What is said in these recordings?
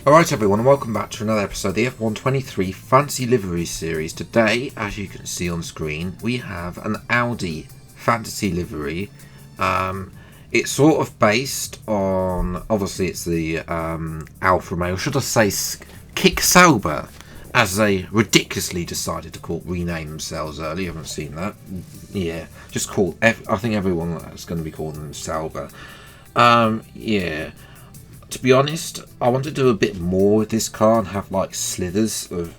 Alright everyone, and welcome back to another episode of the F123 Fantasy Liveries series. Today, as you can see on screen, we have an Audi Fantasy Livery. It's sort of based on, obviously it's the Alfa Romeo, should I say Kick Sauber, as they ridiculously decided to rename themselves earlier. You haven't seen that? Yeah, just call, I think everyone is going to be calling them Sauber. Yeah. To be honest, I want to do a bit more with this car and have like slithers of,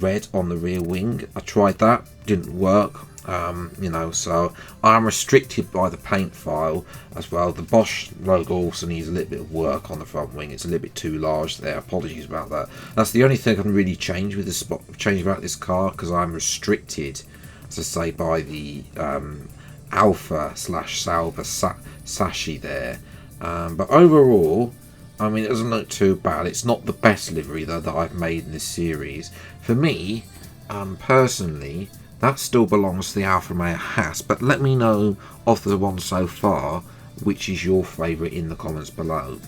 red on the rear wing. I tried that, didn't work, so I'm restricted by the paint file as well. The Bosch logo also needs a little bit of work on the front wing. It's a little bit too large there. Apologies about that. That's the only thing I can really change with change about this car, because I'm restricted, as I say, by the Alfa/Sauber sashi there. But overall, I mean, it doesn't look too bad. It's not the best livery, though, that I've made in this series. For me, personally, that still belongs to the Alfa Romeo Haas. But let me know, of the one so far, which is your favourite in the comments below.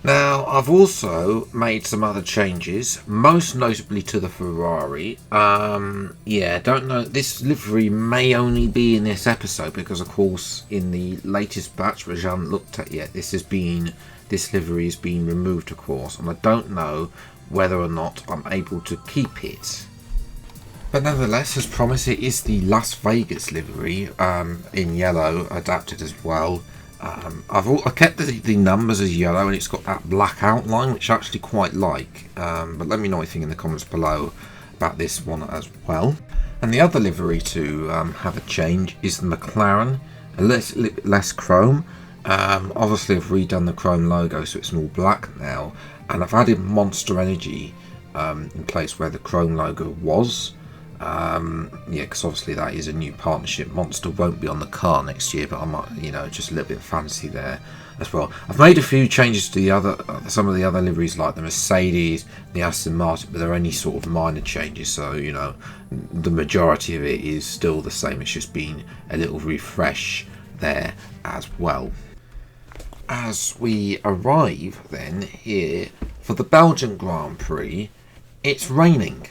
Now, I've also made some other changes, most notably to the Ferrari. Don't know, this livery may only be in this episode, because, of course, in the latest batch, which I haven't looked at yet, this livery is being removed, of course, and I don't know whether or not I'm able to keep it. But nevertheless, as promised, it is the Las Vegas livery in yellow, adapted as well. I kept the numbers as yellow, and it's got that black outline, which I actually quite like. But let me know what you think in the comments below about this one as well. And the other livery to have a change is the McLaren, a less chrome. Obviously I've redone the chrome logo, so it's all black now, and I've added Monster Energy in place where the chrome logo was. Because obviously that is a new partnership. Monster won't be on the car next year, but I might, just a little bit fancy there as well. I've made a few changes to some of the other liveries, like the Mercedes, the Aston Martin, but they're only sort of minor changes, so the majority of it is still the same. It's just been a little refresh there as well. As we arrive then here for the Belgian Grand Prix, it's raining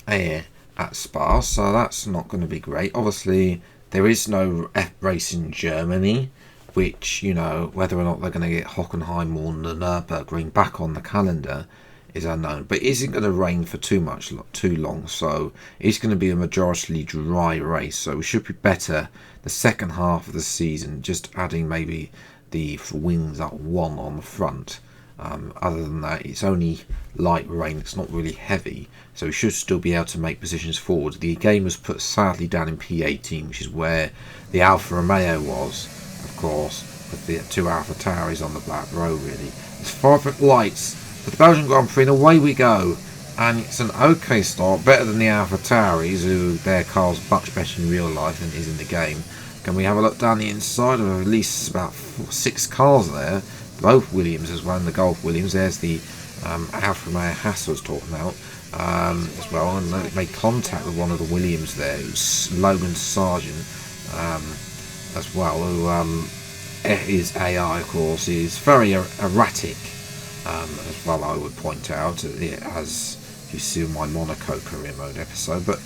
here at Spa, so that's not going to be great. Obviously there is no F race in Germany, which, whether or not they're going to get Hockenheim or the Nürburgring back on the calendar is unknown, but it isn't going to rain for too long, so it's going to be a majority dry race, so we should be better the second half of the season, just adding maybe the wings up one on the front. Other than that, it's only light rain, it's not really heavy, so we should still be able to make positions forward. The game was put sadly down in P18, which is where the Alfa Romeo was, of course, with the two Alfa Tauris on the back row. Really, it's 5 lights for the Belgian Grand Prix, and away we go. And it's an okay start, better than the Alfa Tauris, who their car's much better in real life than it is in the game. Can we have a look down the inside of at least about 6 cars there? Both Williams as well, and the Golf Williams. There's the Alfa Romeo Haas I was talking about as well, and they made contact with one of the Williams there, who's Logan Sargent as well, who is AI, of course, is very erratic as well, I would point out, as you see in my Monaco career mode episode. But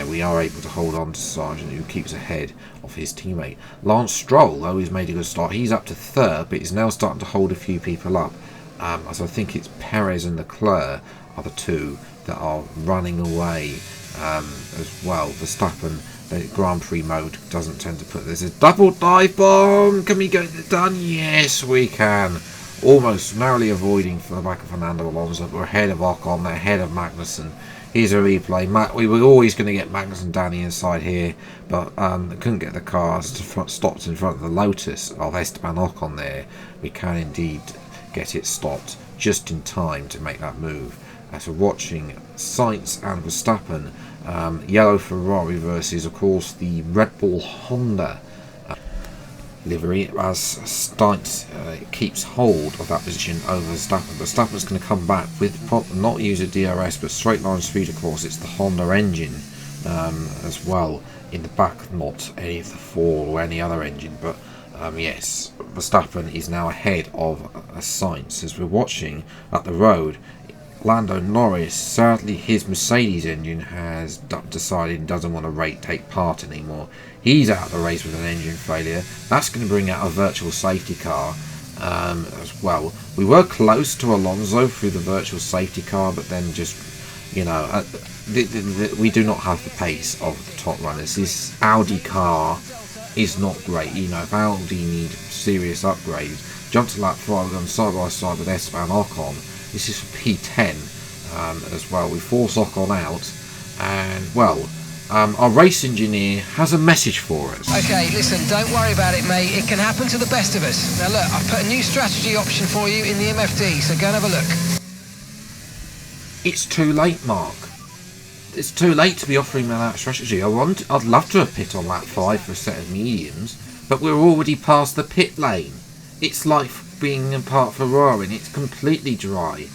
we are able to hold on to Sargent, who keeps ahead of his teammate. Lance Stroll, though, he's made a good start. He's up to 3rd, but he's now starting to hold a few people up. As I think it's Perez and Leclerc are the two that are running away as well. Verstappen, the Grand Prix mode doesn't tend to put this. A double dive bomb. Can we get it done? Yes, we can. Almost narrowly avoiding for the back of Fernando Alonso. We're ahead of Ocon, they're ahead of Magnussen. Here's a replay. We were always going to get Magnussen down the inside here, but they couldn't get the cars stopped in front of the Lotus of Esteban Ocon there. We can indeed get it stopped just in time to make that move. As we're watching Sainz and Verstappen, yellow Ferrari versus, of course, the Red Bull Honda livery, as Sainz keeps hold of that position over Verstappen. Verstappen's going to come back with not use a DRS, but straight line speed. Of course, it's the Honda engine as well in the back, not any of the 4 or any other engine, but Yes, Verstappen is now ahead of Sainz. As we're watching at the road, Lando Norris, sadly his Mercedes engine has decided he doesn't want to take part anymore. He's out of the race with an engine failure. That's going to bring out a virtual safety car as well. We were close to Alonso through the virtual safety car, but then just, we do not have the pace of the top runners. This Audi car is not great. If Audi need serious upgrades, jump to lap 5, gone side by side with Esteban Ocon. This is for P10 as well. We force Ocon out, and our race engineer has a message for us. Okay, listen, don't worry about it, mate. It can happen to the best of us. Now look, I've put a new strategy option for you in the MFD, so go and have a look. It's too late, Mark. It's too late to be offering me that strategy. I'd love to have pit on lap 5 for a set of mediums, but we're already past the pit lane. It's like being in part Ferrari, and it's completely dry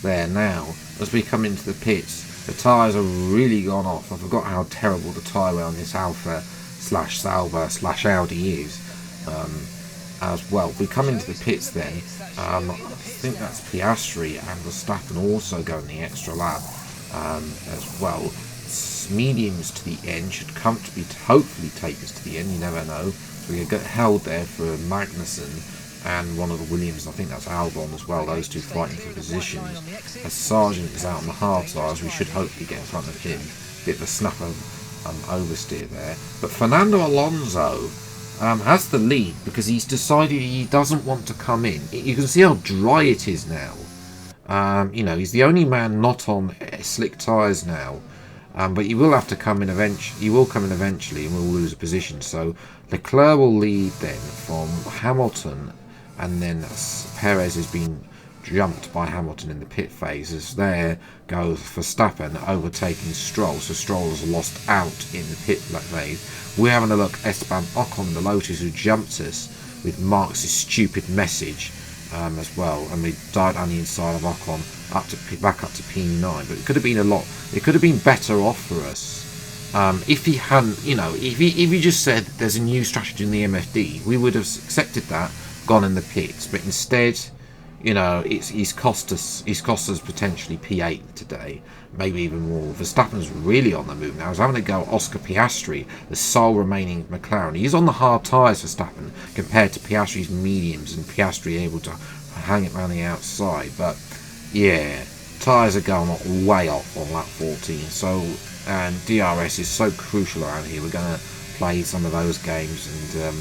there now. As we come into the pits, the tyres are really gone off. I forgot how terrible the tyre on this Alfa / Sauber / Audi is as well. We come into the pits then. I think that's Piastri and Verstappen also going the extra lap as well. Mediums to the end should comfortably, hopefully take us to the end. You never know. So we get held there for Magnussen and one of the Williams. I think that's Albon as well. Those two fighting for positions. As Sargent is out on the hard tyres, we should hopefully get in front of him. Bit of a snapper oversteer there. But Fernando Alonso has the lead because he's decided he doesn't want to come in. You can see how dry it is now. He's the only man not on slick tyres now. But he will have to come in eventually. He will come in eventually, and we'll lose a position. So Leclerc will lead then from Hamilton, and then Perez has been jumped by Hamilton in the pit phase. As there goes Verstappen overtaking Stroll. So Stroll has lost out in the pit phase. We're having a look at Esteban Ocon, the Lotus, who jumped us with Mark's stupid message as well, and we died on the inside of Ocon back up to P9. But it could have been it could have been better off for us if he hadn't, if he just said there's a new strategy in the MFD, we would have accepted that, gone in the pits. But instead, he's cost us potentially P8 today, maybe even more. Verstappen's really on the move now. He's having to go Oscar Piastri, the sole remaining McLaren. He's on the hard tyres, Verstappen, compared to Piastri's mediums, and Piastri able to hang it around the outside. But yeah, tyres are going way off on lap 14. So, and DRS is so crucial around here. We're going to play some of those games and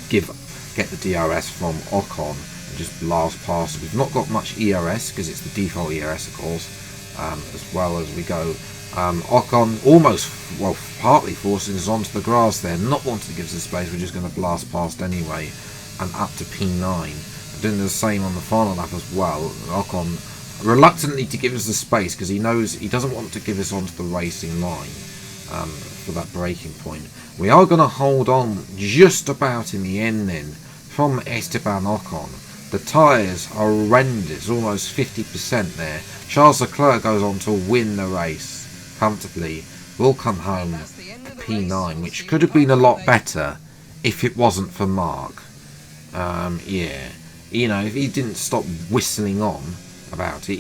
get the DRS from Ocon and just blast past. We've not got much ERS because it's the default ERS, of course. As well as we go, Ocon partly forcing us onto the grass there, not wanting to give us the space. We're just going to blast past anyway, and up to P9. Doing the same on the final lap as well. Ocon reluctantly to give us the space because he knows he doesn't want to give us onto the racing line for that braking point. We are going to hold on just about in the end then from Esteban Ocon. The tyres are horrendous, almost 50% there. Charles Leclerc goes on to win the race comfortably. We'll come home to P9, which could have been a lot better if it wasn't for Mark. If he didn't stop whistling on about it,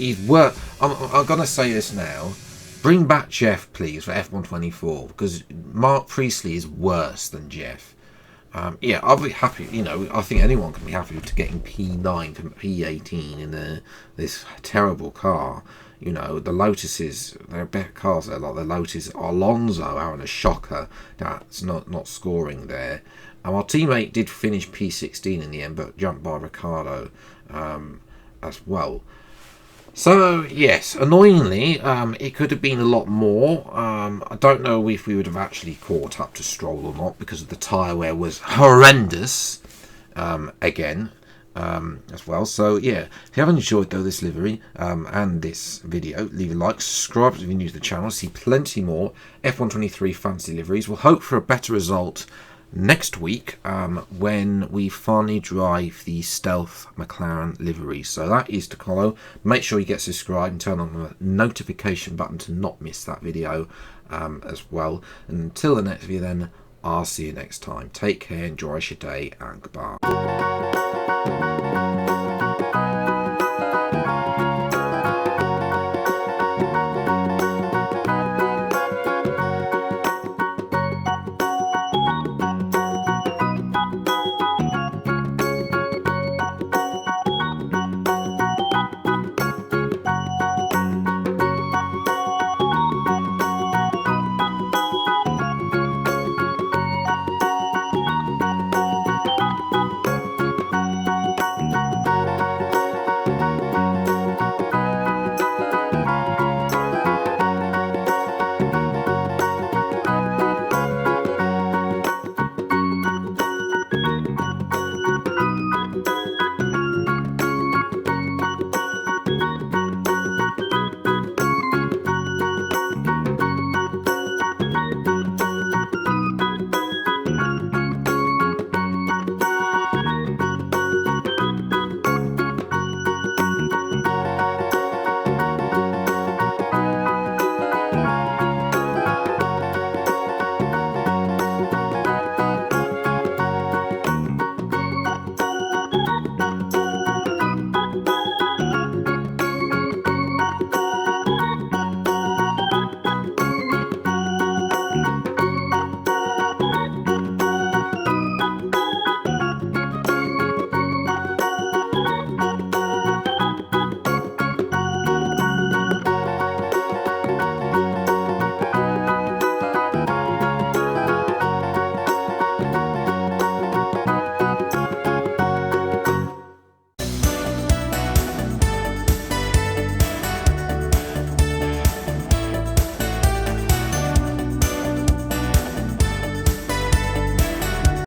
I'm going to say this now. Bring back Jeff, please, for F124, because Mark Priestley is worse than Jeff. I'll be happy. I think anyone can be happy to getting P9 from P18 in this terrible car. The Lotuses, they're better cars. They're like the Lotus Alonso having a shocker. That's not scoring there. Our teammate did finish P16 in the end, but jumped by Ricciardo as well. So, yes, annoyingly, it could have been a lot more. I don't know if we would have actually caught up to Stroll or not, because the tyre wear was horrendous again as well. So, yeah, if you haven't enjoyed, though, this livery and this video, leave a like, subscribe if you're new to the channel, see plenty more F123 Fantasy Liveries. We'll hope for a better result next week when we finally drive the Stealth McLaren livery. So that is to follow. Make sure you get subscribed and turn on the notification button to not miss that video as well. And until the next video then, I'll see you next time. Take care, enjoy your day, and goodbye.